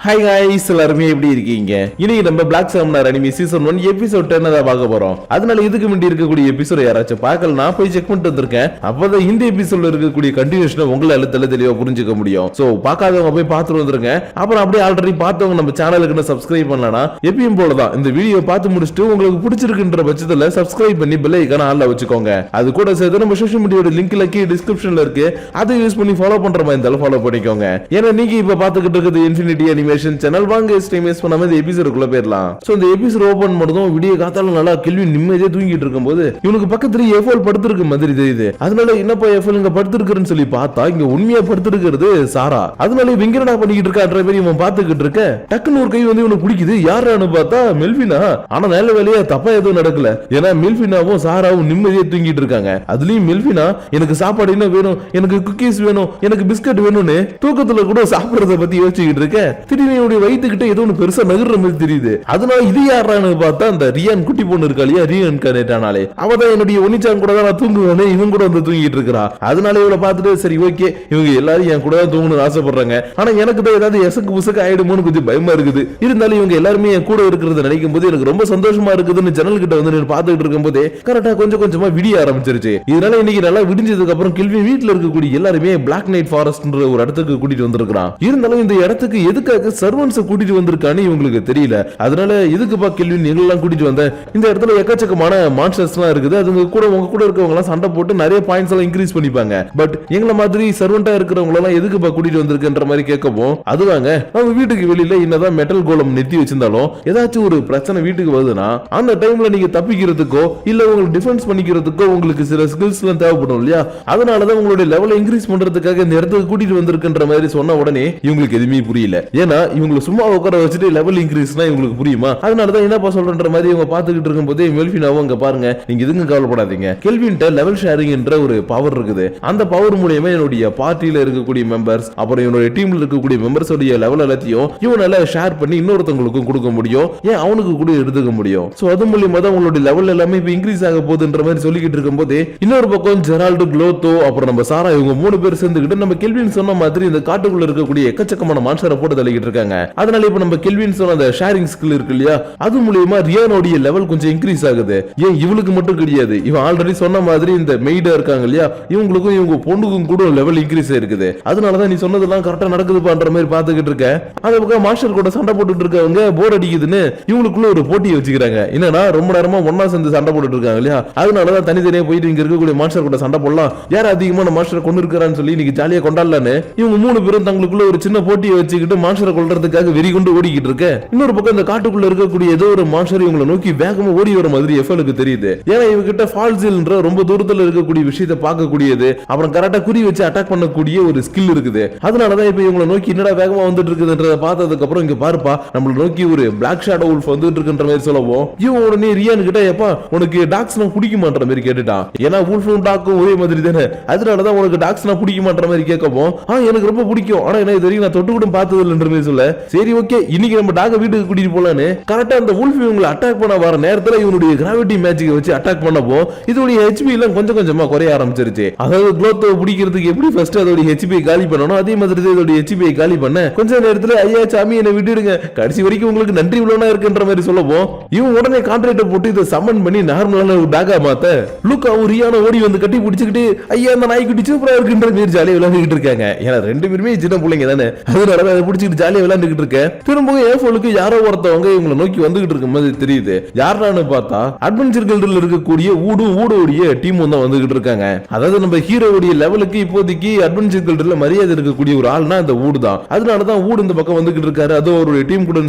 Hi guys எல்லாரும் எப்படி இருக்கீங்க? இன்னைக்கு நம்ம Black Summoner anime season 1 episode 10 தான் பார்க்க போறோம். அதனால இதுக்கு முன்னாடி இருக்கக்கூடிய எபிசோட் யாராச்சும் பார்க்கல நான் போய் செக் பண்ணிட்டு வந்திருக்கேன். அப்பதான் இந்த எபிசோட்ல இருக்கக்கூடிய கண்டினியூஷனை உங்களால தெளிவா புரிஞ்சுக்க முடியும். சோ பார்க்காதவங்க போய் பார்த்துட்டு வந்துருங்க. அப்புறம் அப்படியே ஆல்ரெடி பார்த்தவங்க நம்ம சேனலுக்கு சப்ஸ்கிரைப் பண்ணலனா எப்பவும் போல தான் இந்த வீடியோ பார்த்து முடிச்சிட்டு உங்களுக்கு பிடிச்சிருக்குன்ற பட்சத்துல சப்ஸ்கிரைப் பண்ணி பெல் ஐகானை ஆன்ல வச்சுக்கோங்க. அது கூட சேர்த்து நம்ம சோஷியல் மீடியாவோட லிங்க்ல கீழ டிஸ்கிரிப்ஷன்ல இருக்கு. அதை யூஸ் பண்ணி ஃபாலோ பண்ற மாதிரி இருந்தாலும் ஃபாலோ பண்ணிக்கோங்க. ஏன்னா நீங்க இப்ப பார்த்துக்கிட்டு இருக்குது இன்ஃபினிட்டி அனிமேஷன் சேனல். வாங்க டைம் வேஸ்ட் பண்ணாம இந்த எபிசோடுக்குள்ள போயிரலாம். சோ இந்த எபிசோட் ஓபன் பண்ணதும் விடிய காத்தால நல்லா கேள்வி நிம்மதியா தூங்கிட்டு இருக்கும்போது இவனுக்கு பக்கத்துல எஃப்எல் படுத்திருக்கு மாதிரி தெரியுது. அதனால என்னப்பா எஃப்எல் இங்க படுத்திருக்குன்னு சொல்லி பார்த்தா இங்க உண்மையா படுத்திருக்கிறது சாரா. அதனால வெங்கடா பண்ணிக்கிட்டு இருக்கான்ற மாதிரி இவன் பாத்துக்கிட்டு இருக்க டக்குன்னு ஒரு கை வந்து இவனுக்கு பிடிக்குது. யாரான்னு பார்த்தா மெல்வினா. ஆனா நல்ல வேலையா தப்பா எதுவும் நடக்கல. ஏன்னா மெல்வினாவும் சாராவும் நிம்மதியா தூங்கிட்டு இருக்காங்க. அதுலயும் மெல்வினா எனக்கு சாப்பாடு என்ன வேணும், எனக்கு குக்கீஸ் வேணும், எனக்கு பிஸ்கட் வேணும்னு தூக்கத்துல கூட சாப்பிடறத பத்தி யோசிச்சுக்கிட்டு இருக்க திடீர்னு வயிற்றுக்கிட்ட ஏதோ ஒன்று பெருசா நகர்ற மாதிரி தெரியுது. அதனால இது யாரான்னு பார்த்தா அந்த ரியான் குட்டி பொண்ணு இருக்காளியா ரியான் கனேட்டானாலே அவதான் என்னுடைய ஒனிச்சான் கூட தான் நான் தூங்குவேன்னு இவன் கூட வந்து தூங்கிட்டு இருக்கா. அதனால இவளை பார்த்துட்டு சரி ஓகே இவங்க எல்லாரும் என் கூட தான் தூங்கணும்னு ஆசைப்படுறாங்க. ஆனா எனக்கு தான் ஏதாவது எசக்கு புசக்கு ஆயிடுமோன்னு கொஞ்சம் பயமா இருக்குது. இருந்தாலும் இவங்க எல்லாருமே என் கூட இருக்கிறத நினைக்கும் போது எனக்கு ரொம்ப சந்தோஷமா இருக்குதுன்னு ஜன்னல் கிட்ட வந்து பார்த்துட்டு இருக்கும் போதே கரெக்டா கொஞ்சம் கொஞ்சமா விடிய ஆரம்பிச்சிருச்சு. இதனால இன்னைக்கு நல்லா விடிஞ்சதுக்கு அப்புறம் கில்வி வீட்டுல இருக்கக்கூடிய எல்லாருமே பிளாக் நைட் ஃபாரஸ்ட்ன்ற ஒரு இடத்துக்கு கூட்டிட்டு வந்திருக்கான். இருந்தாலும் இந்த இடத்துக்கு எதுக்காக சர்வன்ஸ் கூட்டிட்டு வந்திருக்கான்னு இவங்களுக்கு தெரியல. அதனால இதுக்குப்பா கேள்வி எல்லாம் கூட்டிட்டு வந்த இந்த இடத்துல எக்கச்சக்கமான மான்ஸ்டர்ஸ் எல்லாம் இருக்குது. அதுங்க கூட உங்க கூட இருக்கவங்க எல்லாம் சண்டை போட்டு நிறைய பாயிண்ட்ஸ் எல்லாம் இன்க்ரீஸ் பண்ணிப்பாங்க. பட் எங்களை மாதிரி சர்வெண்டா இருக்கிறவங்க எல்லாம் எதுக்குப்பா கூட்டிட்டு வந்திருக்குன்ற மாதிரி கேட்கவும் அதுவாங்க அவங்க வீட்டுக்கு வெளியில என்னதான் மெட்டல் கோலம் நெத்தி வச்சிருந்தாலும் ஏதாச்சும் ஒரு பிரச்சனை வீட்டுக்கு வருதுன்னா அந்த டைம்ல நீங்க தப்பிக்கிறதுக்கோ இல்ல உங்களுக்கு டிஃபென்ஸ் பண்ணிக்கிறதுக்கோ உங்களுக்கு சில ஸ்கில்ஸ் எல்லாம் தேவைப்படும் இல்லையா. அதனாலதான் உங்களுடைய லெவலை இன்க்ரீஸ் பண்றதுக்காக இந்த இடத்துக்கு கூட்டிட்டு வந்திருக்குன்ற மாதிரி சொன்ன உடனே இவங்களுக்கு எதுவுமே புரியல. ஏன்னா இவங்களை சும்மா உட்கார வச்சுட்டு லெவல் இன்க்ரீஸ்னா இவங்களுக்கு புரியுமா? அதனாலதான் என்னப்பா சொல்றன்ற மாதிரி இவங்க பாத்துக்கிட்டு இருக்கும் போதே மெல்வினாவும் அங்க பாருங்க நீங்க எதுங்க கவலைப்படாதீங்க. கெல்வின்ட்ட லெவல் ஷேரிங் என்ற ஒரு பவர் இருக்குது. அந்த பவர் மூலமா என்னுடைய பார்ட்டியில இருக்கக்கூடிய மெம்பர்ஸ் அப்புறம் என்னுடைய டீம்ல இருக்கக்கூடிய மெம்பர்ஸ் உடைய லெவல் எல்லாத்தையும் இவனால ஷேர் பண்ணி இன்னொருத்தவங்களுக்கும் கொடுக்க முடியும். ஏன் அவனுக்கு கூட எடுத்துக்க முடியும். சோ அது மூலமா தான் உங்களுடைய லெவல் எல்லாமே இப்ப இன்க்ரீஸ் ஆக போகுதுன்ற மாதிரி சொல்லிக்கிட்டு இருக்கும் போதே இன்னொரு பக்கம் ஜெரால்டு குளோத்தோ அப்புறம் நம்ம சாரா இவங்க மூணு பேர் சேர்ந்துக்கிட்டு நம்ம கெல்வின் சொன்ன மாதிரி இந்த காட்டுக்குள்ள இருக்கக்கூடிய எக்கச்சக்கமான மான்ஸ்டரை போட்டு தள்ளிக்கிட்டு இருக்காங்க. அதனால இப்ப நம்ம கெல்வின் சொன்ன அந்த ஷேரிங் ஸ்கில் இருக்கு இல்லையா அது மூலமா ரியானோட லெவல் கொஞ்சம் இன்க்ரீஸ் ஆகுது. ஏன் இவளுக்கு மட்டும் கிடையாது, இவன் ஆல்ரெடி சொன்ன மாதிரி இந்த மெய்டா இருக்காங்க இல்லையா இவங்களுக்கும் இவங்க பொண்ணுக்கும் கூட லெவல் இன்க்ரீஸ் இருக்குது. அதனாலதான் நீ சொன்னதெல்லாம் கரெக்டா நடக்குதுன்ற மாதிரி பாத்துக்கிட்டு இருக்க. அது பக்கம் மாஸ்டர் கூட சண்டை போட்டுட்டு இருக்கவங்க போர் அடிக்குதுன்னு இவங்களுக்குள்ள ஒரு போட்டியை வச்சுக்கிறாங்க. என்னன்னா ரொம்ப நேரமா ஒன்னா சேர்ந்து சண்டை போட்டுட்டு இருக்காங்க இல்லையா அதனாலதான் தனித்தனியா போயிட்டு இங்க இருக்கக்கூடிய மாஸ்டர் கூட சண்டை போடலாம், யார் அதிகமான மாஸ்டர் கொண்டு இருக்கிறான்னு சொல்லி இன்னைக்கு ஜாலியா கொண்டாடலான்னு இவங்க மூணு பேரும் தங்களுக்குள்ள ஒரு சின்ன போட்டியை வச்சுக்கிட்டு மாஸ்டரை கொள்றதுக்காக வெறி கொண்டு ஓடிக்கிட்டு இருக்க. இன்னொரு பக்கம் இந்த காட்டுக்குள்ள இருக்கக்கூடிய ஏதோ ஒரு மான்ஸ்டர் இவங்களை நோக்கி வேகமா ஓடி வர மாதிரி எஃப்எலுக்கு தெரியுது. ஏன்னா இவங்க கிட்ட ஃபால்ஸில்ன்ற ரொம்ப தூரத்துல இருக்கக்கூடிய விஷயத்தை பார்க்கக்கூடியது அப்புறம் கரெக்டா குறி வச்சு அட்டாக் பண்ணக்கூடிய ஒரு ஸ்கில் இருக்குது. அதனாலதான் இப்ப இவங்களை நோக்கி என்னடா வேகமா வந்துட்டு இருக்குதுன்றத பார்த்ததுக்கு அப்புறம் இங்க பாருப்பா நம்மள நோக்கி ஒரு பிளாக் ஷேடோ உல்ஃப் வந்துட்டு இருக்குன்ற மாதிரி சொல்லவும் இவன் உடனே ரியான் கிட்ட எப்பா உனக்கு டாக்ஸ்னா பிடிக்க மாட்டற மாதிரி கேட்டுட்டான். ஏன்னா உல்ஃபும் டாக்கும் ஒரே மாதிரி தானே. அதனாலதான் உனக்கு டாக்ஸ்னா பிடிக்க மாட்டற மாதிரி கேட்கவும் எனக்கு ரொம்ப பிடிக்கும் ஆனா என்ன இது வரைக்கும் நான் தொட்டு கூட பார்த்தது இல்லைன்ற மாதிரி சொல்ல சரி ஓகே இன்னைக்கு நம்ம டாக வீட்டுக்கு கூட்டிட்டு போலான்னு கரெக்டா அந்த உல்ஃப் இவங்களை அட்டாக் பண்ண வர நேரத்துல இவனுடைய கிராவிட்டி மேஜிக்கை வச்சு அட்டாக் பண்ணப்போ இதோட ஹெச்பி எல்லாம் கொஞ்சம் கொஞ்சமா குறைய ஆரம்பிச்சிருச்சு. அதாவது குளோத்தோ பிடிக்கிறதுக்கு எப்படி ஃபர்ஸ்ட் அதோட ஹெச்பி காலி பண்ணணும் அதே மாதிரி இதோட ஹெச்பி காலி பண்ண கொஞ்ச நேரத்துல ஐயா சாமி என்ன விட்டுடுங்க கடைசி வரைக்கும் உங்களுக்கு நன்றி உள்ளவனா இருக்குன்ற மாதிரி சொல்லவும் இவன் உடனே கான்ட்ராக்டர் போட்டு இதை சம்மன் பண்ணி நார்மலான ஒரு டாகா மாத்த லுக்காவும் ரியானா ஓடி வந்து கட்டி பிடிச்சிக்கிட்டு ஐயா அந்த நாய்க்குட்டி சூப்பரா இருக்குன்ற மாதிரி ஜாலியா விளையாண்டுட்டு இருக்காங்க. ஏன்னா ரெண்டு பேருமே சின்ன பிள்ளைங்க தானே அதனால அதை பிடிச்சிட்டு ஜாலியா விளையாண்டுட்டு இருக்க. திரும்ப ஏஃபோலுக்கு யாரோ ஒருத்தவங்க இவங்களை நோக்கி வந்துகிட்டு இருக்கும் போது தெரியுது. யாரான்னு பார்த்தா அட்வென்ச்சர் கில்ட்ல இருக்கக்கூடிய ஊடோடைய டீம் தான் வந்துகிட்டு இருக்காங்க. அதாவது நம்ம ஹீரோவுடைய லெவலுக்கு இப்போதைக்கு அட்வென்ச்சர் கில்ட்ல மரியாதை இருக்கக்கூடிய ஒரு ஆள்னா இந்த ஊடு தான். அதனாலதான் ஊடு இந்த பக்கம் வந்துகிட்டு இருக்காரு. அது ஒரு டீம் கூட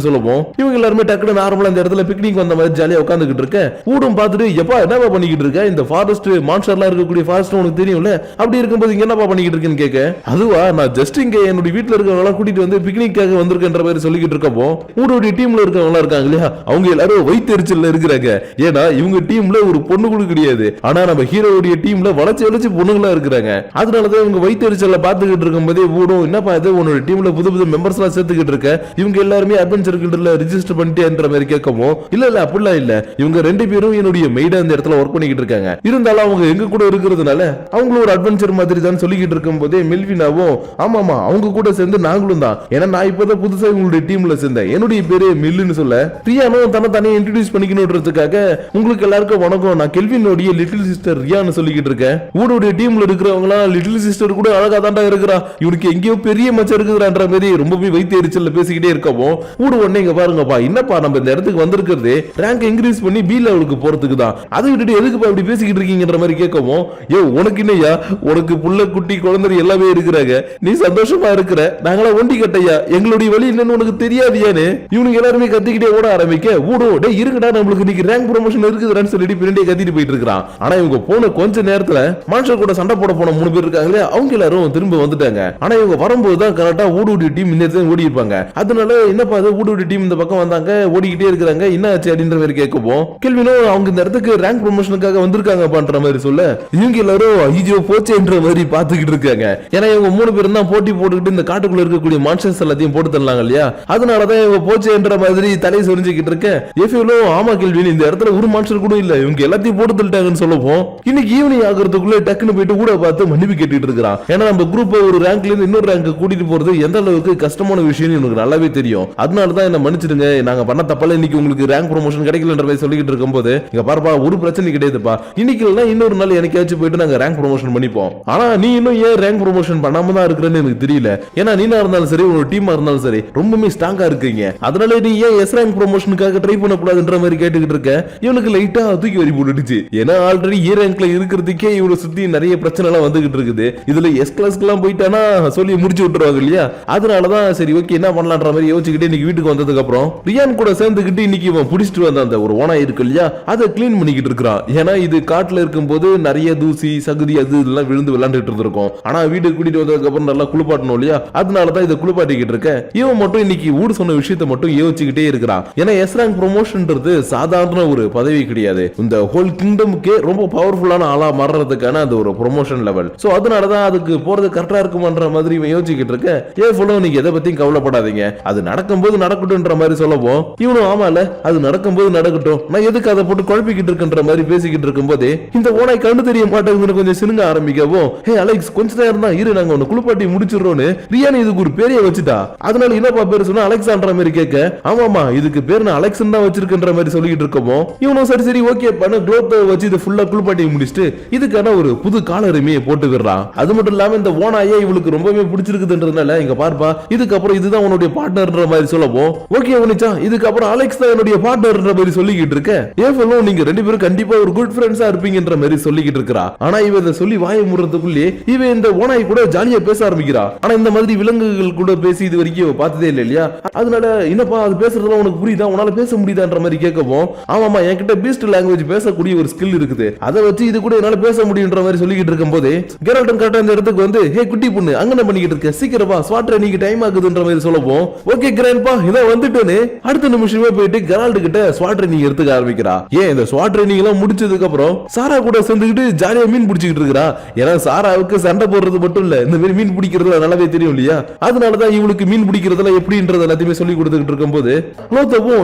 சொல்லுவோம். இவங்க எல்லாருமே டக்குனு நார்மலா இந்த இடத்துல பிக்னிக் வந்த மாதிரி ஜாலியா உட்காந்துக்கிட்டு இருக்க. ஊடும் பார்த்துட்டு எப்பா என்னப்பா பண்ணிக்கிட்டு இருக்க இந்த ஃபாரஸ்ட் மான்ஸ்டர்லாம் இருக்கக்கூடிய ஃபாரஸ்ட் உனக்கு தெரியும்ல அப்படி இருக்கும்போது இங்க என்னப்பா பண்ணிக்கிட்டு இருக்கேன்னு கேட்க அதுவா நான் ஜஸ்ட் இங்க என்னுடைய வீட்டுல இருக்கவங்க கூட்டிட்டு வந்து பிக்னிக்காக வந்திருக்கின்ற மாதிரி சொல்லிக்கிட்டு இருக்கப்போ ஊருடைய டீம்ல இருக்கவங்க இருக்காங்க இல்லையா அவங்க எல்லாரும் வயிற்றுச்சல்ல இருக்கிறாங்க. ஏன்னா இவங்க டீம்ல ஒரு பொண்ணு கூட கிடையாது. ஆனா நம்ம ஹீரோவுடைய டீம்ல வளைச்சு பொண்ணுங்களா இருக்கிறாங்க. அதனாலதான் இவங்க வயிற்றுச்சல்ல பாத்துக்கிட்டு இருக்கும் போதே ஊடும் என்னப்பா இது உன்னோட டீம்ல புது மெம்பர்ஸ் எல்லாம் சேர்த்துக்கிட்டு இருக்க இவங்க எல்லாருமே அட்வென்ச்சர் கில்ட்ல ரெஜிஸ்டர் பண்ணிட்டேன்ற மாதிரி கேட்கவும் இல்ல அப்படிலாம் இல்ல இவங்க ரெண்டு பேரும் என்னுடைய மெய்டா இந்த இடத்துல ஒர்க் பண்ணிக்கிட்டு இருக்காங்க. இருந்தாலும் அவங்க எங்க கூட இருக்கிறதுனால அவங்களும் ஒரு அட்வென்ச்சர் மாதிரி தான் சொல்லிக்கிட்டு இருக்கும் போதே மெல்வினாவும் ஆமாமா அவங்க கூட சேர்ந்து நாங்களும் தான். ஏன்னா நான் இப்ப இப்பதான் புதுசா உங்களுடைய டீம்ல சேர்ந்தேன், என்னுடைய பேரு மில்லுன்னு சொல்ல ரியானும் தன்னை தானே இன்ட்ரோடியூஸ் பண்ணிக்கணும்ன்றதுக்காக உங்களுக்கு எல்லாருக்கும் வணக்கம், நான் கெல்வினுடைய லிட்டில் சிஸ்டர் ரியான்னு சொல்லிக்கிட்டு இருக்கேன். ஊடுடைய டீம்ல இருக்கிறவங்க லிட்டில் சிஸ்டர் கூட அழகா தாண்டா இருக்கிறா, இவனுக்கு எங்கேயோ பெரிய மச்சம் இருக்குறான்ற மாதிரி ரொம்பவே வைத்திய எரிச்சல்ல பேசிக்கிட்டே இருக்கவும் ஊடு உடனே இங்க பாருங்கப்பா, என்னப்பா நம்ம இந்த இடத்துக்கு வந்திருக்கிறது ரேங்க் இன்க்ரீஸ் பண்ணி பி லெவலுக்கு போறதுக்கு தான், அதை விட்டுட்டு எதுக்குப்பா இப்படி பேசிக்கிட்டு இருக்கீங்கன்ற மாதிரி கேட்கவும், ஏ உனக்கு என்னையா, உனக்கு புள்ள குட்டி குழந்தை எல்லாமே இருக்கிறாங்க, நீ சந்தோஷமா இருக்கிற, நாங்களா ஒண்டி கட்டையா, எங்களுடைய வழி என்னன்னு உனக்கு தெரியாதியான்னு இவனுக்கு எல்லாருமே கத்திக்கிட்டே ஓட ஆரம்பிக்க ஊடு டே இருக்குடா நம்மளுக்கு இன்னைக்கு ரேங்க் ப்ரமோஷன் இருக்குதுன்னு சொல்லிட்டு பின்னாடியே கத்திட்டு போயிட்டு இருக்கான். ஆனா இவங்க போன கொஞ்ச நேரத்துல மான்ஸ்டர் கூட சண்டை போட போன 3 பேர் இருக்காங்களே அவங்க எல்லாரும் திரும்ப வந்துட்டாங்க. ஆனா இவங்க வரும்போது தான் கரெக்டா ஊடுடைய டீம் இந்த இடத்துல ஓடி இருப்பாங்க. அதனால என்னப்பா அது ஊடுடைய டீம் இந்த பக்கம் வந்தாங்க ஓடிக்கிட்டே இருக்காங்க, என்ன ஆச்சு அப்படின்ற மாதிரி கேட்கவும் கெல்வினும் அவங்க இந்த இடத்துக்கு ரேங்க் ப்ரமோஷனுக்காக வந்திருக்காங்க பண்ற மாதிரி சொல்ல இவங்க எல்லாரும் ஐயோ போச்சேன்ற மாதிரி பாத்துக்கிட்டு இருக்காங்க. ஏன்னா இவங்க 3 பேரும் தான் போட்டி போட்டுக்கிட்டு இந்த காட்டுக்குள்ள இருக்கக்கூடிய மான்ஸ்டர்ஸ் எல்லாத்தையும் போட்டு தரலாங்க இல்லையா, அதனாலதான் இவங்க போச்சேன்ற மாதிரி தலை சொரிஞ்சுக்கிட்டு இருக்க எஃப்யூலும் ஆமா கெல்வின் இந்த இடத்துல ஒரு மான்ஸ்டர் கூட இல்ல, இவங்க எல்லாத்தையும் போட்டு தள்ளிட்டாங்கன்னு சொல்லவும் இன்னைக்கு ஈவினிங் ஆகிறதுக்குள்ள டக்குன்னு போயிட்டு கூட பார்த்து மன்னிப்பு கேட்டுட்டு இருக்கிறான். ஏன்னா நம்ம குரூப் ஒரு ரேங்க்ல இருந்து இன்னொரு ரேங்க் கூட்டிட்டு போறது எந்த அளவுக்கு கஷ்டமான விஷயம் எனக்கு நல்லாவே தெரியும், அதனாலதான் என்ன மன்னிச்சிடுங்க, நாங்க பண்ண தப்பால இன்னைக்கு உங்களுக்கு ரேங்க் ப்ரமோஷன் கிடைக்கலன்ற மாதிரி சொல்லிட்டு இருக்கும்போது இங்க பாருப்பா ஒரு பிரச்சனை கிடையாதுப்பா, இன்னைக்கு இல்ல இன்னொரு நாள் எனக்காச்சும் போயிட்டு நாங்க ரேங்க் ப்ரமோஷன் பண்ணிப்போம். ஆனா நீ இன்னும் ஏன் ரேங்க் ப்ரமோஷன் பண்ணாம தான் இருக்கிறேன்னு எனக்கு தெரியல, ஏன்னா நீனா இருந்தாலும் சரி உங்க டீமா இருந்தாலும் சரி ரொம்பவே ஸ்ட்ராங்கா இருக்கீங்க, அதனால நீ ஏன் எஸ் ரேங்க் ப்ரமோஷனுக்காக ட்ரை பண்ண கூடாதுன்ற மாதிரி கேட்டுக்கிட்டு இருக்க. இவனுக்கு லைட்டா தூக்கி வரி போட்டுடுச்சு, ஏன்னா ஆல்ரெடி ஏ ரேங்க்ல இருக்கிறதுக்கே இவனை சுத்தி நிறைய பிரச்சனை எல்லாம் வந்துகிட்டு இருக்குது, இதுல எஸ் கிளாஸ்க்கு எல்லாம் போயிட்டானா சொல்லி முடிச்சு விட்டுருவாங்க இல்லையா, அதனாலதான் சரி ஓகே என்ன பண்ணலான்ற மாதிரி யோசிச்சுக்கிட்டு இன்னைக்கு வீட்டுக்கு வந்ததுக்கு அப்புறம் ரியான் கூட சேர்ந்துக்கிட்டு இன்னைக்கு இவன் பிடிச்சிட்டு வந்த அந்த ஒரு ஓனா இருக்கு இல்லையா அதை கிளீன் பண்ணிக்கிட்டு இருக்கான். ஏன்னா இது காட்டுல இருக்கும் போது நிறைய தூசி சகுதி அது இதெல்லாம் விழுந்து விளையாண்டுட்டு இருந்திருக்கும், ஆனா வீட்டுக்கு கூட்டிட்டு வந்ததுக்கு அப்புறம் நல்லா குளிப்பாட்டணும் இல்லையா, அதனாலதான் இதை குளிப்பாட்டிக்கிட்டு இருக்க. இவன் மட்டும் இன்னைக்கு ஊடு சொன்ன விஷயத்தை மட்டும் யோசிச்சுக்கிட்டே இருக்கிறான். ஏன்னா எஸ் ரேங்க் ப்ரமோஷன்ன்றது சாதாரண ஒரு பதவி கிடையாது, இந்த ஹோல் கிங்டமுக்கே ரொம்ப பவர்ஃபுல்லான ஆளா மாறுறதுக்கான அது ஒரு ப்ரமோஷன் லெவல். சோ அதனாலதான் அதுக்கு போறது கரெக்டா இருக்குமான்ற மாதிரி இவன் யோசிச்சுக்கிட்டு இருக்க. ஏ ஃபுல்லோ நீங்க எதை பத்தியும் கவலைப்படாதீங்க, அது நடக்கும்போது நடக்கட்டும்ன்ற மாதிரி சொல்லவும் இவனும் ஆமால அது நடக்கும்போது நடக்கட்டும், நான் எதுக்கு அதை போட்டு குழப்பிக்கிட்டு இருக்குன்ற மாதிரி பேசிக்கிட்டு இருக்கும்போது இந்த ஓனாய் கண்டு தெரிய மாட்டேங்குதுன்னு கொஞ்சம் சினுங்க ஆரம்பிக்கவும் ஹே அலெக்ஸ் கொஞ்ச நேரம் தான் இரு நாங்க உன்னை குளிப்பாட்டி முடிச்சிடறோம்னு ரியான் இதுக்கு ஒரு பேரைய வச்சுட்டா. அதனால என்னப்பா பேர் சொன்னா அலெக்சான்ற மாதிரி கேட்க ஆமாமா இதுக்கு பேர் நான் அலெக்சன் தான் வச்சிருக்கின்ற மாதிரி சொல்லிக்கிட்டு இருக்கவும் இவனும் சரி சரி ஓகே பண்ண க்ளோத் வச்சு இதை ஃபுல்லா குளிப்பாட்டி முடிச்சுட்டு இதுக்கான ஒரு புது காலருமே போட்டு விடுறான். அது மட்டும் இல்லாம இந்த ஓனாயே இவளுக்கு ரொம்பவே பிடிச்சிருக்குதுன்றதுனால இங்க பார்ப்பா இதுக்கப்புறம் இதுதான் உன்னுடைய பார்ட்னர்ன்ற மாதிரி சொல்லவும் ஓகே உனிச்சா இதுக்கப்புறம் அலெக்ஸ் தான் என்னுடைய பார்ட்னர்ன்ற மாதிரி சொல்லிக்கிட்டு இருக்க. ஏன் சொல்லுவோம் நீங்க 2 பேரும் கண்டிப்பா ஒரு குட் ஃப்ரெண்ட்ஸா இருப்பீங்கன்ற மாதிரி சொல்லிக்கிட்டு இருக்கா. ஆனா இவ இதை சொல்லி வாய முறதுக்குள்ளே இவ இந்த ஓனாய் கூட ஜாலியா பேச ஆரம்பிக்கிறா. ஆனா இந்த மாதிரி விலங்குகள் கூட பேசி இது வரைக்கும் பார்த்ததே இல்லை இல்லையா, அதனால என்னப்பா அது பேசுறதுலாம் உனக்கு புரியுதா உன்னால பேச முடியுதான்ற மாதிரி கேட்கவும் ஆமாமா என்கிட்ட பீஸ்ட் லாங்குவேஜ் பேசக்கூடிய ஒரு ஸ்கில் இருக்குது, அதை வச்சு இது கூட என்னால பேச முடியுன்ற மாதிரி சொல்லிக்கிட்டு இருக்கும் போது கெரால்டன் கரெக்டா இந்த இடத்துக்கு வந்து ஹே குட்டி பொண்ணு அங்க என்ன பண்ணிக்கிட்டு இருக்க சீக்கிரமா ஸ்வாட் ட்ரைனிங் டைம் ஆகுதுன்ற மாதிரி சொல்லவும் ஓகே கிராண்ட்பா இத வந்துட்டேன்னு அடுத்த நிமிஷமே போயிட்டு கெரால்ட் கிட்ட ஸ்வாட் ட்ரைனிங் எடுத்துக்க ஆரம்பிக்கிறா. ஏன் இந்த ஸ்வாட் ட்ரைனிங் எல்லாம் முடிச்சதுக்கு அப்புறம் சாரா கூட சேர்ந்துக்கிட்டு ஜாலியா மீன் பிடிச்சிக்கிட்டு இருக்கா. ஏன்னா சாராவுக்கு சண்டை போடுறது மட்டும் இல்ல இந்த மாதிரி மீன் பிடிக்கிறதுல நல்லாவே தெரியும் இல்லையா, அதனாலதான் இவளுக்கு மீன் பிடிக்கிறதுல எப்படின்றது எல்லாத்தையுமே சொல்லி கொடுத்துக்கிட்டு இருக்கும் போது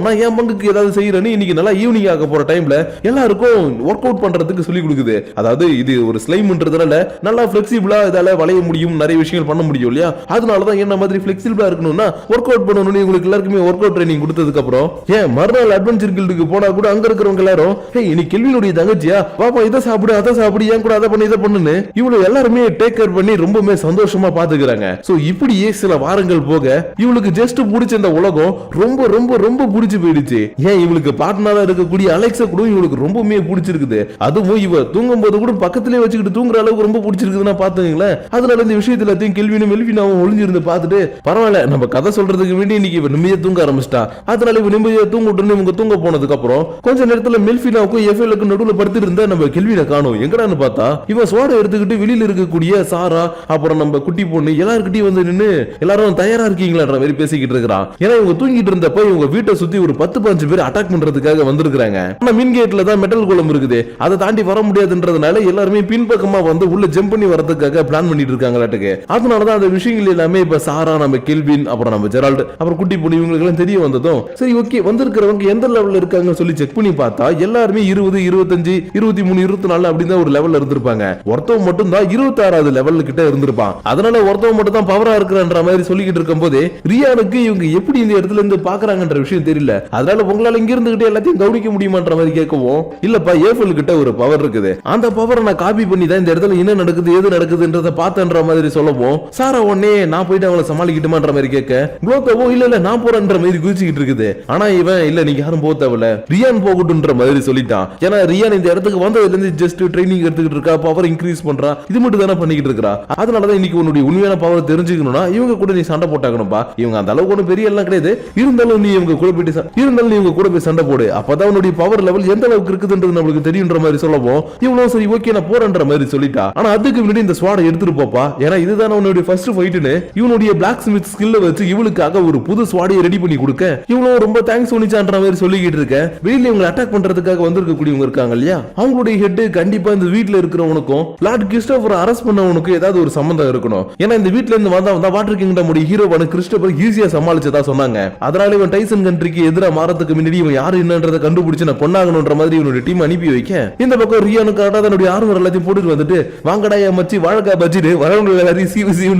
நான் என் பங்குக்கு ஏதாவது செய்யறேன்னு இன்னைக்கு நல்லா ஈவினிங் ஆக போற டைம்ல எல்லாருக்கும் ஒர்க் அவுட் பண்றதுக்கு சொல்லி கொடுக்குது. அதாவது இது ஒரு ஸ்லைம்ன்றதுனால நல்லா பிளெக்சிபிளா இதால வளைய முடியும் நிறைய விஷயங்கள் பண்ண முடியும் இல்லையா, அதனாலதான் என்ன மாதிரி பிளெக்சிபிளா இருக்கணும்னா ஒர்க் அவுட் பண்ணணும்னு உங்களுக்கு எல்லாருக்குமே ஒர்க் அவுட் ட்ரைனிங் கொடுத்ததுக்கு அப்புறம் ஏன் மறுநாள் அட்வென்ச்சர் கில்டுக்கு போனா கூட அங்க இருக்கிறவங்க எல்லாரும் ஹே நீ கெல்வினுடைய தங்கச்சியா பாப்பா இதை சாப்பிடு அதை சாப்பிடு ஏன் கூட அதை பண்ணி இதை பண்ணுன்னு இவ்வளவு எல்லாருமே டேக் கேர் பண்ணி ரொம்பவே சந்தோஷமா பாத்துக்கிறாங்க. சோ இப்படியே சில வாரங்கள் போக இவளுக்கு ஜஸ்ட் பிடிச்ச இந்த உலகம் ரொம்ப ரொம்ப ரொம்ப பிடிச்சு போயிடுச்சு. ஏன் இவளுக்கு பார்ட்னரா இருக்கக்கூடிய அலெக்ஸா கூட இவளுக்கு ரொம்பவே பிடிச்சிருக்குது, அதுவும் இவ தூங்கும் போது கூட பக்கத்திலே வச்சுக்கிட்டு தூங்குற அளவுக்கு ரொம்ப பிடிச்சிருக்குதுன்னா பாத்துங்களேன். அதனால இந்த விஷயத்துல எல்லாத்தையும் கெல்வினும் மெல்வினாவும் ஒளிஞ்சிருந்து பார்த்துட்டு பரவாயில்ல நம்ம கதை சொல்றதுக்கு வேண்டி இன்னைக்கு இவ நிம்மதியா தூங்க ஆரம்பிச்சிட்டா, அதனால இவ நிம்மதியா தூங்கட்டும்னு இவங்க தூங்க போனதுக்கு அப்புறம் கொஞ்ச நேரத்துல மெல்பினாவுக்கும் எஃப்எலுக்கும் நடுவுல படுத்து இருந்த நம்ம கெல்வினை காணோம். எங்கடான்னு பார்த்தா இவன் சோடை எடுத்துக்கிட்டு வெளியில இருக்கக்கூடிய சாரா அப்புறம் நம்ம குட்டி பொண்ணு எல்லாருக்கிட்டையும் வந்து நின்னு எல்லாரும் தயாரா இருக்கீங்களான்ற மாதிரி பேசிக்கிட்டு இருக்கிறான். ஏன்னா இவங்க தூங்கிட்டு இருந்தப்ப இவங்க வீட்டை சுத்தி ஒரு 10-15 பேர் அட்டாக் பண்றதுக்காக வந்திருக்காங்க. ஆனா மின் கேட்ல தான் மெட்டல் குளம் இருக்குது, அதை தாண்டி வர முடியாதுன்றதுனால எல்லாருமே பின்பக்கமா வந்து உள்ள ஜம்ப் பண்ணி வரதுக்காக பிளான் பண்ணிட்டு இருக்காங்களாட்டுக்கு. அதனாலதான் அந்த விஷயங்கள் எல்லாமே இப்ப சாரா நம்ம கெல்வின் அப்புறம் நம்ம ஜெரால்ட் அப்புறம் குட்டி பொண்ணு இவங்களுக்கு எல்லாம் தெரிய வந்ததும் சரி ஓகே வந்திருக்கிறவங்க எந்த லெவல்ல இருக்காங்கன்னு சொல்லி செக் பண்ணி பார்த்தா எல்லாருமே 20, 25, 23, 24 அப்படின்னு ஒரு லெவல்ல இருந்திருப்பாங்க. ஒருத்தவங்க மட்டும் தான் 26வது லெவல் கிட்ட இருந்திருப்பான். அதனால ஒருத்தவங்க மட்டும் தான் பவரா இருக்கிறன்ற மாதிரி சொல்லிக்கிட்டு இருக்கும்போது போதே ரியானுக்கு இவங்க எப்படி இந்த இடத்துல இருந்து பாக்குறாங்கன்ற விஷயம் தெரியல. அதனால உங்களால இங்க இருந்துகிட்டே எல்லாத்தையும் கவனிக்க முடியுமான்ற மாதிரி கேட்கவும், இல்லப்பா ஏஃபல் கிட்ட ஒரு பவர் இருக்குது, அந்த பவரை நான் காப்பி பண்ணி தான் இந்த இடத்துல என்ன நடக்குது ஏது நடக்குதுன்றத பார்த்தன்ற மாதிரி சொல்லவும், சாரா உடனே நான் போயிட்டு அவங்களை சமாளிக்கிட்டுமான்ற மாதிரி கேட்க, குளோத்தவோ இல்ல நான் போறேன்ற மாதிரி குதிச்சுக்கிட்டு இருக்குது. ஆனா இவன் இல்ல நீங்க யாரும் போக தேவையில்ல, ரியான் போகட்டும்ன்ற மாதிரி சொல்லிட்டான். ஏன்னா ரியான் இந்த இடத்துக்கு வந்ததுல இருந்து ஜஸ்ட் ட்ரைனிங் எடுத்துக்கிட்டு இருக்கா, பவர் இன்க்ரீஸ் பண்றா, இது மட்டும் தானே பண்ணிக்கிட்டு இருக்கா. அதனாலதான் இன்னைக்கு உன்னுடைய உண்மையான பவர் தெரிஞ்சுக்கணும்னா இவங்க கூட நீ சண்டை போட்டாக்கணும்பா. இவங்க அந்த அளவுக்கு ஒன்றும் பெரிய எல்லாம் கிடையாது, இருந்தாலும் நீ இவங்க கூட போய் சண்டை போடு, அப்பதான் உன்னுடைய பவர் லெவல் எந்த அளவுக்கு இருக்குதுன்றது நம்மளுக்கு தெரியுன்ற மாதிரி சொல்லவும், இவ்வளவு சரி ஓகே நான் போறேன்ற மாதிரி சொல்லிட்டா. ஆனா அதுக்கு முன்னாடி இந்த ஸ்வாடை எடுத்துட்டு போப்பா, ஏன்னா இதுதான் உன்னுடைய ஃபர்ஸ்ட் ஃபைட்னு இவனுடைய பிளாக் ஸ்மித் ஸ்கில்ல வச்சு இவளுக்காக ஒரு புது ஸ்வாடையை ரெடி பண்ணி கொடுக்க, இவ்வளவு ரொம்ப தேங்க்ஸ் ஒனிச்சான்ற மாதிரி சொல்லிக்கிட்டு இருக்க. வெளியில இவங்களை அட்டாக் பண்றதுக்காக வந்திருக்க கூடியவங்க இருக்காங்க இல்லையா, அவங்களுடைய ஹெட் கண்டிப்பா இந்த வீட்டுல இருக்கிறவனுக்கும் லார்ட் கிறிஸ்டோபர் அரெஸ்ட் பண்ணவனுக்கும் ஏதாவது ஒரு சம்பந்தம் இருக்கணும். ஏன்னா இந்த வீட்டுல இருந்து வந்தா வாட்டர் கிங்டம் ஹீரோவான கிறிஸ்டோபர் ஈஸியா சமாளிச்சதா சொன்னாங்க. அதனால இவன் டைசன் கண்ட்ரிக்கு எதிராக மாறதுக்கு முன்னாடி இவன் யாரு என்னன்றதை கண்டுபிடிச்சு நான் பொண்ணாகணும்ன்ற மாதிரி இவனுடைய டீம் அனுப்பி வைக்க, இந்த பக்கம் ரியானுக்கு தன்னுடைய ஆர்மர் எல்லாத்தையும் போட்டுட்டு வந்துட்டு வாங்கடாயா மச்சி வாழக்கா பச்சிட்டு வரவங்க எல்லாரையும்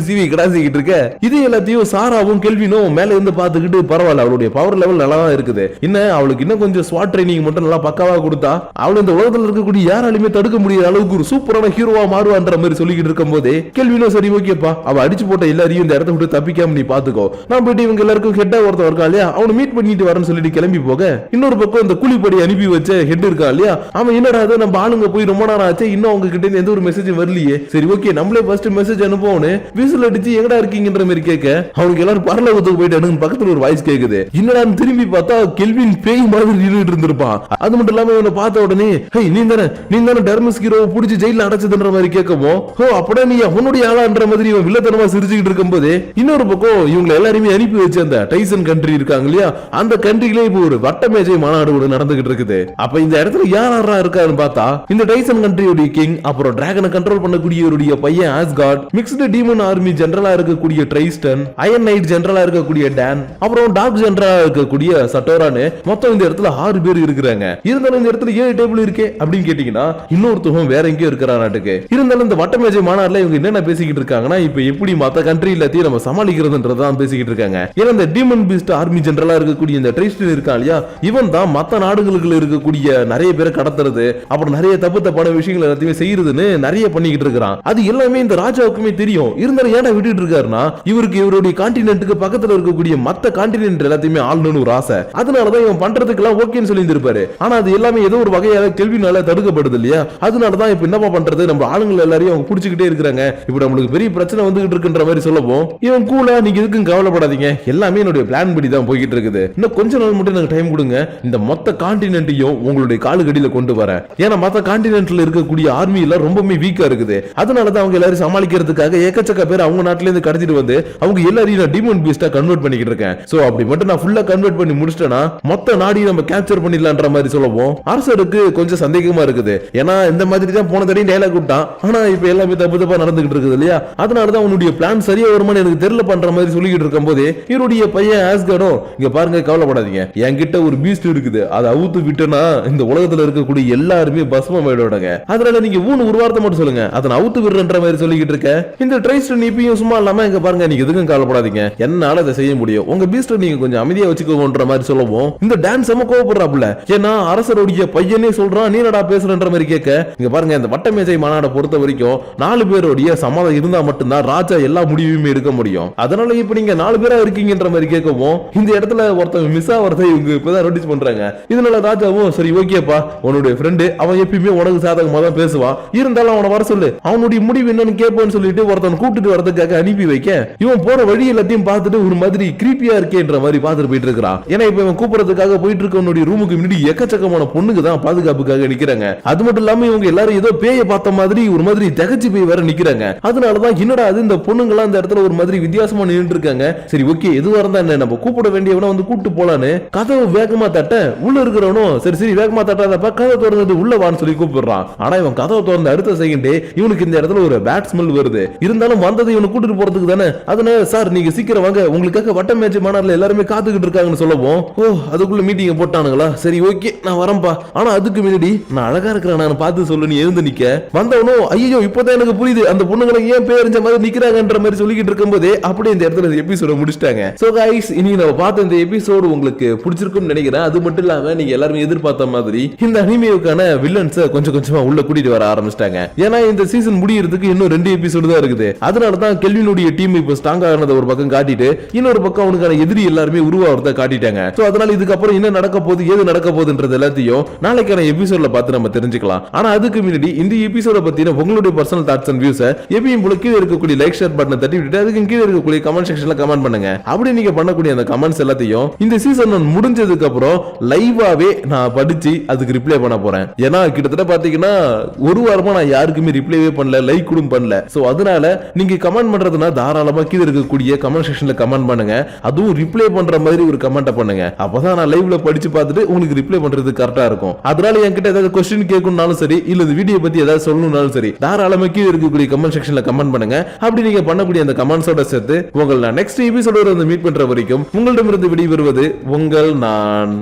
சீவி கிடாசிக்கிட்டு இருக்க. இது எல்லாத்தையும் சாராவும் கெல்வினும் மேல இருந்து பாத்துக்கிட்டு பரவாயில்ல அவளுடைய பவர் லெவல் நல்லா தான் இருக்குது, இன்னும் அவளுக்கு இன்னும் கொஞ்சம் ஸ்வாட் ட்ரைனிங் மட்டும் நல்லா பக்காவா கொடுத்தா அவள் இந்த உலகத்தில் இருக்கக்கூடிய யாராலுமே தடுக்க முடியாத அளவுக்கு ஒரு சூப்பரான ஹீரோவா மாறுவான்ற மாதிரி சொல்லிக்கிட்டு இருக்கும் போதே கெல்வினும் சரி ஓகேப்பா, அவ அடிச்சு போட்ட எல்லாரையும் இந்த இடத்த விட்டு தப்பிக்காம நீ பாத்துக்கோ, நான் போயிட்டு இவங்க எல்லாருக்கும் ஹெட்டா ஒருத்தர் இருக்கா இல்லையா அவனை மீட் பண்ணிட்டு வரேன்னு சொல்லிட்டு கிளம்பி போக, இன்னொரு பக்கம் இந்த கூலிப்படி அனுப்பி வச்ச ஹெட் இருக்கா இல்லையா அவன் என்னடா நம்ம ஆளுங்க போய் ரொம்ப நேரம் ஆச்சு இன்னும் அவங்க கிட்ட எந்த ஒரு மெசேஜ் வரலையே, சரி ஓகே நம்மளே ஃபர்ஸ்ட் மெசேஜ் அனுப்புவோன்னு விசில் அடிச்சு எங்கடா இருக்கீங்கன்ற மாதிரி கேட்க, அவனுக்கு எல்லாரும் பரலோகத்துக்கு போயிட்டு பக்கத்துல ஒரு வாய்ஸ் கேக்குது. என்னடா திரும்பி பார்த்தா கெல்வின் பேய் மாதிரி நின்றுட்டு இருந்திருப்பான். அது மட்டும் இல்லாம இவனை பார்த்த உடனே நீ தானே டெர்மஸ் ஹீரோவை பிடிச்சி ஜெயில அடைச்சதுன்ற மாதிரி கேட்கவும், அப்படியே நீ அவனுடைய ஆளான்ற மாதிரி இவன் வில்லத்தனமா சிரிச்சுக்கிட்டு இருக்கும் போது இன்னொரு பக்கம் இவங்க எல்லாருமே அனுப்பி வச்சு அந்த டைசன் கண்ட்ரி இருக்காங்க இல்லையா அந்த கண்ட்ரியிலே இப்போ ஒரு வட்டமேஜை மாநாடு ஒன்று நடந்துகிட்டு இருக்குது. அப்ப இந்த இடத்துல யாரா இருக்காருன்னு பார்த்தா இந்த டைசன் கண்ட்ரியோட கிங், அப்புறம் டிராகனை கண்ட்ரோல் பண்ணக்கூடியவருடைய பையன் ஆஸ்கார்ட், மிக்ஸ்டு டீமன் ஆர்மி ஜெனரலா இருக்கக்கூடிய ட்ரைஸ்டன், அயன் நைட் ஜெனரலா இருக்கக்கூடிய டான், அப்புறம் டார்க் ஜெனரலா இருக்கக்கூடிய சட்டோரான்னு மொத்தம் இந்த இடத்துல 6 பேர் இருக்கிறாங்க. இருந்தாலும் இந்த இடத்துல 7 டேபிள் இருக்கே அப்படின்னு கேட்டீங்கன்னா இன்னொருத்தவங்க வேற எங்கேயோ இருக்கிற நாட்டுக்கு. இருந்தாலும் இந்த வட்டமேஜை மாநாடுல இவங்க என்னென்ன பேசிக்கிட்டு இருக்காங்கன்னா இப்ப எப்படி மத்த கண்ட்ரி எல்லாத்தையும் நம்ம சமாளிக்கிறதுன்றதான் பேசிக்கிட்டு இருக்காங்க. ஏன்னா இந்த டீமன் பீஸ்ட் ஆர்மி ஜெனரலா இருக்கக்கூடிய இந்த ட்ரைஸ்டன் இருக்கான் இல்லையா இவன் தான் மத்த நாடுகளுக்கு இருக்கக்கூடிய நிறைய பேரை கடத்துறது, அப்புறம் நிறைய தப்பான விஷயங்கள் எல்லாத்தையுமே செய்யறதுன்னு நிறைய பண்ணிக்கிட்டு இருக்கிறான். அது எல்லாமே இந்த ராஜாவுக்குமே தெரியும். இருந்தாலும் ஏன்னா விட்டுட்டு இருக்காருன்னா இவருக்கு இவருடைய கான்டினென்ட்டுக்கு பக்கத்துல இருக்கக்கூடிய மத்த கான்டினென்ட் எல்லாத்தையுமே ஆளணும்னு ஒரு ஆசை. அதனாலதான் இவன் பண்றதுக்கு எல்லாம் ஓகேன்னு சொல்லி இருந்திருப்பாரு. ஆனா அது எல்லாமே ஏதோ ஒரு வகையால கேள்வினால தடுக்கப்படுது இல்லையா, அதனாலதான் இப்ப என்னப்பா பண்றது நம்ம ஆளுங்களை எல்லாரையும் அவங்க புடிச்சுக்கிட்டே இருக்கிறாங்க, இப்ப நம்மளுக்கு பெரிய பிரச்சனை வந்துகிட்டு இருக்குன்ற மாதிரி சொல்லவும் இவன் கூலா நீங்க எதுக்கும் கவலைப்படாதீங்க எல்லாமே என்னுடைய பிளான் படி தான் போய்கிட்டு இருக்குது, இன்னும் கொஞ்ச நாள் மட்டும் எனக்கு டைம் கொடுங்க, இந்த மொத்த கான்டினென்ட்டையும் உங்களுடைய காலுக்கடியில கொண்டு வரேன். ஏன்னா மத்த கான்டினென்ட்ல இருக்கக்கூடிய ஆர்மி எல்லாம் ரொம்பவே வீக்கா இருக்குது. அதனாலதான் அவங்க எல்லாரும் சமாளிக்கிறதுக்காக ஏக்கச்சக்க பேர் அவங்க நாட்டுல இருந்து கடத்திட்டு வந்து அவங்க எல்லாரையும் நான் டீமன் பீஸ்டா கன்வெர்ட் பண்ணிக்கிட்டு இருக்கேன். சோ அப்படி மட்டும் நான் ஃபுல்லா கன்வெர்ட் பண்ணி முடிச்சிட்டேனா மொத்த நாடி நம்ம கேப்சர் பண்ணிடலாம்ன்ற மாதிரி சொல்லவும் அரசருக்கு கொஞ்சம் சந்தேகமா இருக்குது. ஏன்னா இந்த மாதிரி தான் போன தடவை டயலாக் விட்டான், ஆனா இப்ப எல்லாமே தப்பு நடந்துகிட்டு இருக்குது இல்லையா, அதனாலதான் உன்னுடைய பிளான் சரியா வருமானு எனக்கு தெரியல பண்ற மாதிரி சொல்லிக்கிட்டு இருக்கும் போதே இவருடைய பையன் ஆஸ்கார்டும் இங்க பாருங்க கவலைப்படாதீங்க என்கிட்ட ஒரு பீஸ்ட் இருக்குது, அதை அவுத்து விட்டனா இந்த உலகத்துல இருக்கக்கூடிய எல்லாருமே பஸ்மமாயிடுவாங்க, அதனால நீங்க ஒரு வார்த்தை மட்டும் சொல்லுங்க அதை அவுத்து விடுறன்ற மாதிரி சொல்லிக்கிட்டு இருக்க. இந்த ட்ரைஸ்டன் இப்பயும் சும்மா இல்லாம இங்க பாருங்க நீங்க எதுக்கும் கவலைப்படாதீங்க என்னால அதை செய்ய முடியும், உங்க பீஸ்ட் நீங்க கொஞ்சம் அமைதியா வச்சுக்கோங்கன்ற மாதிரி சொல்லவும் இந்த டான்ஸ் செம கோவப்படுறாப்புல. ஏன்னா அரசருடைய பையனே சொல்றான் நீ என்னடா பேசுறன்ற மாதிரி கேட்க, இங்க பாருங்க இந்த வட்டமேஜை மாநாட பொறுத்த வரைக்கும் 4 பேருடைய சம்மதம் இருந்தா மட்டும்தான் ராஜா எல்லா முடிவுமே எடுக்க முடியும். அதனால இப்ப நீங்க 4 பேரா இருக்கீங்கன்ற மாதிரி கேட்கவும் இந்த இடத்துல ஒருத்தன் மிஸ் ஆவறதை இவங்க இப்பதான் நோட்டீஸ் பண்றாங்க. இதனால ராஜாவும் சரி ஓகேப்பா உன்னுடைய ஃப்ரெண்டு அவன் எப்பயுமே உனக்கு சாதகமா தான் பேசுவான், இருந்தாலும் அவனை வர சொல்லு அவனுடைய முடிவு என்னன்னு கேட்பான்னு சொல்லிட்டு ஒருத்தன் கூப்பிட்டு வரதுக்காக அனுப்பி வைக்க இவன் போற வழி எல்லாத்தையும் பார்த்துட்டு ஒரு மாதிரி கிரீப்பியா இருக்கேன்ற மாதிரி பார்த்துட்டு போயிட்டு இருக்கிறான். ஏன்னா இப்ப இவன் கூப்பிடுறதுக்காக போயிட்டு இருக்கவனுடைய ரூமுக்கு முன்னாடி எக்கச்சக்கமான பொண்ணுங்க தான் பாதுகாப்புக்காக நிக்கிறாங்க. அது மட்டும் இல்லாம இவங்க எல்லாரும் ஏதோ பேய பார்த்த மாதிரி ஒரு மாதிரி தகச்சு போய் வர நிக்கிறாங்க. அதனாலதான் என்னடா அது இந்த பொண்ணுங்களாம் அந்த இடத்துல ஒரு மாதிரி வித்தியாசமா நின்று இருக்காங்க. சரி ஓகே எதுவா இருந்தா என்ன நம்ம கூப்பிட வேண்டியவன வந்து கூப்பிட்டு போலான்னு கதவு வேகமா தட்ட உள்ள இருக்கிறவனும் சரி வேகமா தட்டாதப்ப கதவை திறந்து உள்ள வான்னு சொல்லி கூப்பிடுறான். ஆனா இவன் கதவை திறந்த அடுத்த செகண்டே இவனுக்கு இந்த இடத்துல ஒரு பேட் ஸ்மெல் வருது. இருந்தாலும் வந்தது இவனை கூட்டிட்டு போறதுக்கு தானே, அதனால சார் நீங்க சீக்கிரம் வாங்க உங்களுக்காக வட்டமேஜை மாநாடுல எல்லாருமே காத்துக்கிட்டு இருக்காங்கன்னு சொல்லவும் அதுக்குள்ள மீட்டிங் போட்டானுங்களா சரி ஓகே நான் வரேன்பா, ஆனா அதுக்கு முன்னாடி நான் அழகா இருக்கிறேன் நான் பார்த்து சொல்லு நீ எழுந்து நிக்க வந்தவனும் ஐயோ இப்பதான் எனக்கு புரியுது அந்த பொண்ணுங்களை ஏன் பேரஞ்ச மாதிரி நிக்கிறாங்கன்ற மாதிரி சொல்லிக்கிட்டு இருக்கும் போதே அப்படியே இந்த இடத்துல இருக்கிற எபிசோட முடிச்சிட்டாங்க. சோ गाइस இனி நம்ம பார்த்த இந்த எபிசோட் உங்களுக்கு பிடிச்சிருக்கும்னு நினைக்கிறேன். அது மட்டும் இல்லாம நீங்க எல்லாரும் எதிர்பார்த்த மாதிரி இந்த அனிமேவுக்கான வில்லன்ஸை கொஞ்சம் கொஞ்சமா உள்ள கூட்டிட்டு வர ஆரம்பிச்சிட்டாங்க. ஏன்னா இந்த சீசன் முடியறதுக்கு இன்னும் 2 எபிசோடு தான் இருக்குது. அதனால தான் கெல்வினுடைய டீம் இப்ப ஸ்ட்ராங் ஆனத ஒரு பக்கம் காட்டிட்டு இன்னொரு பக்கம் அவனுக்கான எதிரி எல்லாருமே உருவாகிறத காட்டிட்டாங்க. சோ அதனால இதுக்கப்புறம் என்ன நடக்க போகுது ஏது நடக்க போகுதுன்றது எல்லாத்தையும் நாளைக்கான எபிசோட்ல பார்த்து நம்ம தெரிஞ்சுக்கலாம். ஆனா அதுக்கு முன்னாடி இந்த எபிசோட பத்தின உங்களுடைய பர்சனல் தாட்ஸ் அண்ட் வியூஸ் எப்பயும் போல கீழே இருக்கக்கூடிய லைக் ஷேர் பட்டனை தட்டி விட்டுட்டு அதுக்கு கீழே இருக்கக்கூடிய கமெண்ட் செக்ஷன்ல கமெண்ட் பண்ணுங்க. அப்படி நீங்க பண்ணக்கூடிய அந்த கமெண்ட்ஸ் எல்லாத்தையும் இந்த சீசன் முடிஞ்சதுக்கு அப்புறம் லைவாவே நான் படிச்சு அதுக்கு ரிப்ளை பண்ண போறேன். ஏன்னா கிட்டத்தட்ட பாத்தீங்கன்னா ஒரு வாரமா நான் யாருக்குமே ரிப்ளைவே பண்ணல, லைக் கூட பண்ணல. சோ அதனால நீங்க கமெண்ட் பண்றதுனா தாராளமா கீழே இருக்கக்கூடிய கமெண்ட் செக்ஷன்ல கமெண்ட் பண்ணுங்க. அதுவும் ரிப்ளை பண்ற மாதிரி ஒரு கமெண்ட் பண்ணுங்க. அப்பதான் நான் லைவ்ல படிச்சு பார்த்துட்டு உங்களுக்கு ரிப்ளை பண்றது கரெக்டா இருக்கும். அதனால என்கிட்ட ஏதாவது क्वेश्चन கேட்கணும்னாலும் சரி, இல்ல இந்த வீடியோ பத்தி ஏதாவது சொல்லணும்னாலும் சரி, தாராளமா கீழே இருக்கக்கூடிய கமெண்ட் செக்ஷன்ல கமெண்ட் பண்ணுங்க. அப்படி நீங்க பண்ணக்கூடிய அந்த கமெண்ட்ஸோட சேர்த்து உங்களை நான் நெக்ஸ்ட் எபிசோட மீட் பண்ற வரைக்கும் உங்களிடமிருந்து விடைபெறுவது உங்கள் நான்.